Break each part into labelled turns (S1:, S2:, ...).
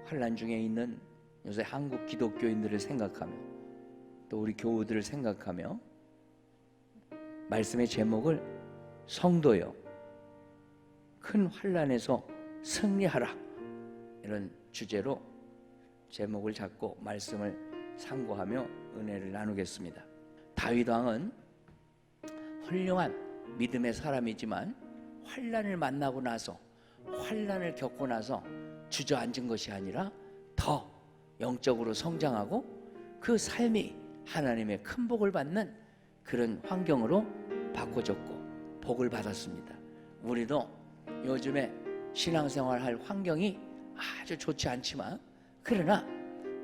S1: 환난 중에 있는 요새 한국 기독교인들을 생각하며 또 우리 교우들을 생각하며 말씀의 제목을 성도여 큰 환난에서 승리하라, 이런 주제로 제목을 잡고 말씀을 상고하며 은혜를 나누겠습니다. 다윗 왕은 훌륭한 믿음의 사람이지만 환난을 만나고 나서, 환난을 겪고 나서 주저앉은 것이 아니라 더 영적으로 성장하고 그 삶이 하나님의 큰 복을 받는 그런 환경으로 바꿔졌고 복을 받았습니다. 우리도 요즘에 신앙생활 할 환경이 아주 좋지 않지만, 그러나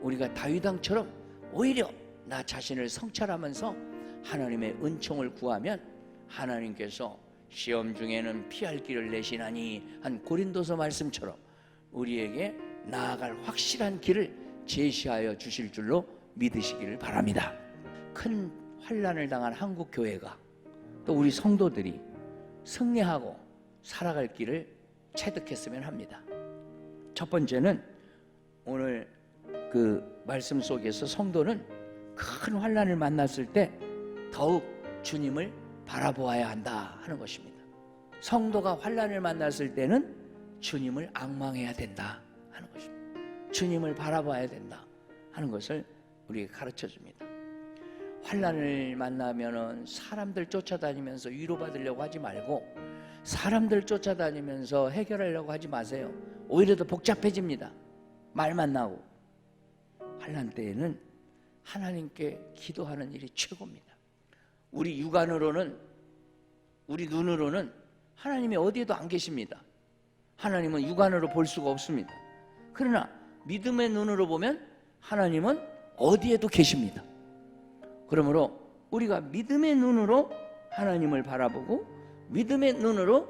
S1: 우리가 다윗 왕처럼 오히려 나 자신을 성찰하면서 하나님의 은총을 구하면 하나님께서 시험 중에는 피할 길을 내시나니 한 고린도서 말씀처럼 우리에게 나아갈 확실한 길을 제시하여 주실 줄로 믿으시기를 바랍니다. 큰 환난을 당한 한국 교회가 또 우리 성도들이 승리하고 살아갈 길을 체득했으면 합니다. 첫 번째는 오늘 그 말씀 속에서 성도는 큰 환난을 만났을 때 더욱 주님을 바라보아야 한다 하는 것입니다. 성도가 환난을 만났을 때는 주님을 앙망해야 된다 하는 것입니다. 주님을 바라봐야 된다 하는 것을 우리에게 가르쳐 줍니다. 환난을 만나면은 사람들 쫓아다니면서 위로받으려고 하지 말고, 사람들 쫓아다니면서 해결하려고 하지 마세요. 오히려 더 복잡해집니다. 말만 나오고. 환난 때에는 하나님께 기도하는 일이 최고입니다. 우리 육안으로는, 우리 눈으로는 하나님이 어디에도 안 계십니다. 하나님은 육안으로 볼 수가 없습니다. 그러나 믿음의 눈으로 보면 하나님은 어디에도 계십니다. 그러므로 우리가 믿음의 눈으로 하나님을 바라보고 믿음의 눈으로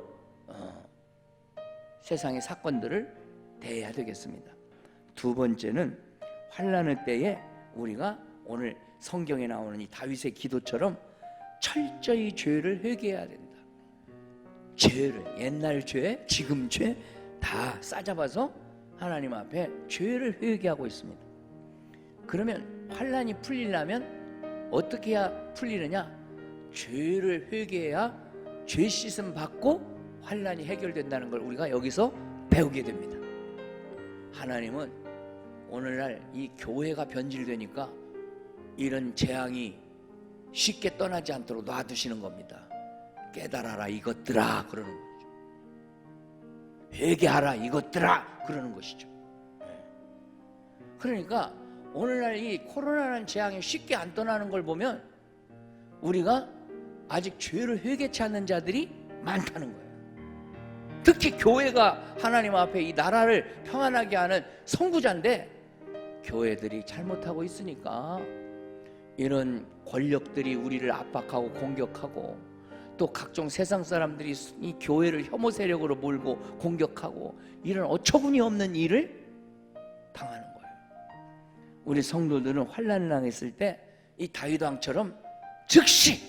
S1: 세상의 사건들을 대해야 되겠습니다. 두 번째는 환난의 때에 우리가 오늘 성경에 나오는 이 다윗의 기도처럼 철저히 죄를 회개해야 된다. 죄를, 옛날 죄, 지금 죄 다 싸잡아서 하나님 앞에 죄를 회개하고 있습니다. 그러면 환난이 풀리려면 어떻게 해야 풀리느냐? 죄를 회개해야 죄 씻음 받고 환난이 해결된다는 걸 우리가 여기서 배우게 됩니다. 하나님은 오늘날 이 교회가 변질되니까 이런 재앙이 쉽게 떠나지 않도록 놔두시는 겁니다. 깨달아라 이것들아 그러는 거죠. 회개하라 이것들아 그러는 것이죠. 그러니까 오늘날 이 코로나라는 재앙이 쉽게 안 떠나는 걸 보면 우리가 아직 죄를 회개치 않는 자들이 많다는 거예요. 특히 교회가 하나님 앞에 이 나라를 평안하게 하는 선구자인데 교회들이 잘못하고 있으니까 이런 권력들이 우리를 압박하고 공격하고, 또 각종 세상 사람들이 이 교회를 혐오 세력으로 몰고 공격하고, 이런 어처구니 없는 일을 당하는 거예요. 우리 성도들은 환난을 당했을 때 이 다윗 왕처럼 즉시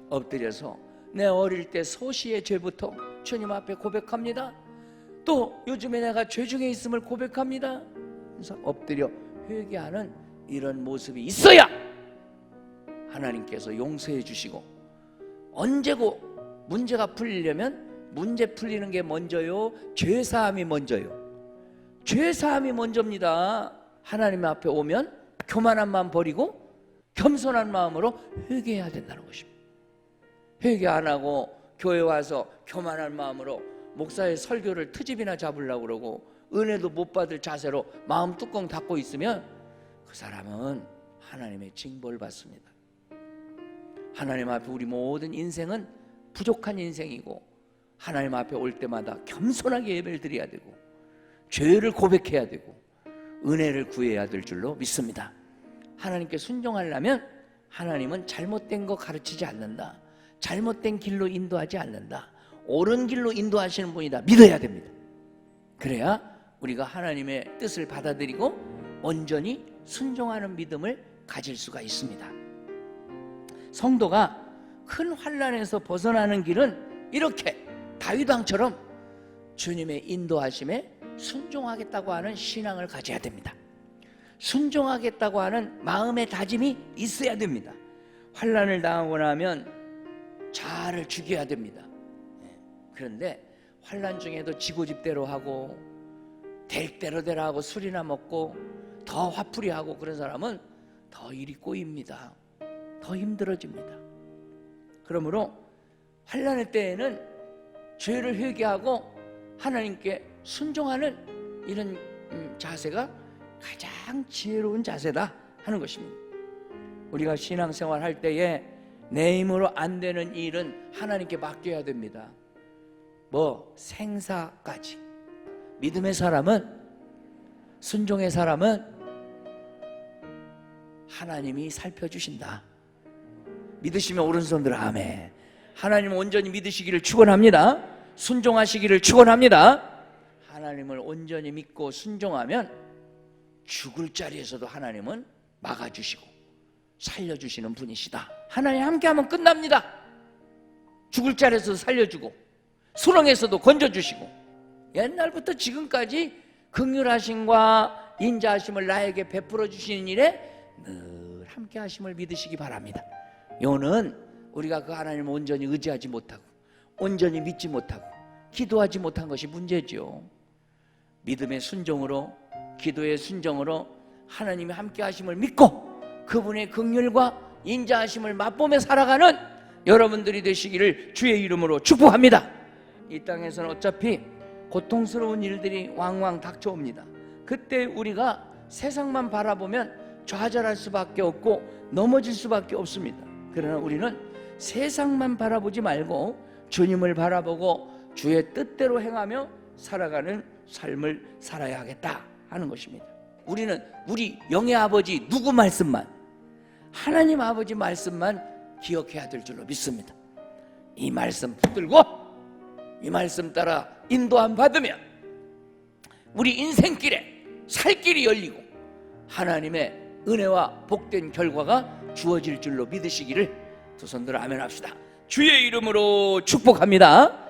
S1: 엎드려서 내 어릴 때 소시의 죄부터 주님 앞에 고백합니다. 또 요즘에 내가 죄 중에 있음을 고백합니다. 그래서 엎드려 회개하는 이런 모습이 있어야 하나님께서 용서해 주시고, 언제고 문제가 풀리려면 문제 풀리는 게 먼저요, 죄사함이 먼저요. 죄사함이 먼저입니다. 하나님 앞에 오면 교만한 마음 버리고 겸손한 마음으로 회개해야 된다는 것입니다. 회개 안 하고 교회 와서 교만한 마음으로 목사의 설교를 트집이나 잡으려고 그러고 은혜도 못 받을 자세로 마음 뚜껑 닫고 있으면 그 사람은 하나님의 징벌을 받습니다. 하나님 앞에 우리 모든 인생은 부족한 인생이고, 하나님 앞에 올 때마다 겸손하게 예배를 드려야 되고 죄를 고백해야 되고 은혜를 구해야 될 줄로 믿습니다. 하나님께 순종하려면 하나님은 잘못된 거 가르치지 않는다. 잘못된 길로 인도하지 않는다. 옳은 길로 인도하시는 분이다. 믿어야 됩니다. 그래야 우리가 하나님의 뜻을 받아들이고 온전히 순종하는 믿음을 가질 수가 있습니다. 성도가 큰 환난에서 벗어나는 길은 이렇게 다윗 왕처럼 주님의 인도하심에 순종하겠다고 하는 신앙을 가져야 됩니다. 순종하겠다고 하는 마음의 다짐이 있어야 됩니다. 환난을 당하고 나면 자아를 죽여야 됩니다. 그런데 환난 중에도 지고집대로 하고 될 대로 되라 하고 술이나 먹고 더 화풀이 하고 그런 사람은 더 일이 꼬입니다. 더 힘들어집니다. 그러므로 환난의 때에는 죄를 회개하고 하나님께 순종하는 이런 자세가 가장 지혜로운 자세다 하는 것입니다. 우리가 신앙생활 할 때에 내 힘으로 안 되는 일은 하나님께 맡겨야 됩니다. 생사까지. 믿음의 사람은, 순종의 사람은 하나님이 살펴주신다. 믿으시면 오른손 들어 아멘. 하나님은 온전히 믿으시기를 축원합니다. 순종하시기를 축원합니다. 하나님을 온전히 믿고 순종하면 죽을 자리에서도 하나님은 막아주시고 살려주시는 분이시다. 하나님 함께하면 끝납니다. 죽을 자리에서도 살려주고 수렁에서도 건져주시고 옛날부터 지금까지 긍휼하심과 인자하심을 나에게 베풀어 주시는 일에 늘 함께하심을 믿으시기 바랍니다. 요는 우리가 그 하나님을 온전히 의지하지 못하고 온전히 믿지 못하고 기도하지 못한 것이 문제죠. 믿음의 순종으로, 기도의 순종으로 하나님이 함께하심을 믿고 그분의 긍휼과 인자하심을 맛보며 살아가는 여러분들이 되시기를 주의 이름으로 축복합니다. 이 땅에서는 어차피 고통스러운 일들이 왕왕 닥쳐옵니다. 그때 우리가 세상만 바라보면 좌절할 수밖에 없고 넘어질 수밖에 없습니다. 그러나 우리는 세상만 바라보지 말고 주님을 바라보고 주의 뜻대로 행하며 살아가는 삶을 살아야 하겠다 하는 것입니다. 우리는 우리 영의 아버지 누구 말씀만, 하나님 아버지 말씀만 기억해야 될 줄로 믿습니다. 이 말씀 붙들고 이 말씀 따라 인도함 받으면 우리 인생길에 살 길이 열리고 하나님의 은혜와 복된 결과가 주어질 줄로 믿으시기를 두 손 들어 아멘 합시다. 주의 이름으로 축복합니다.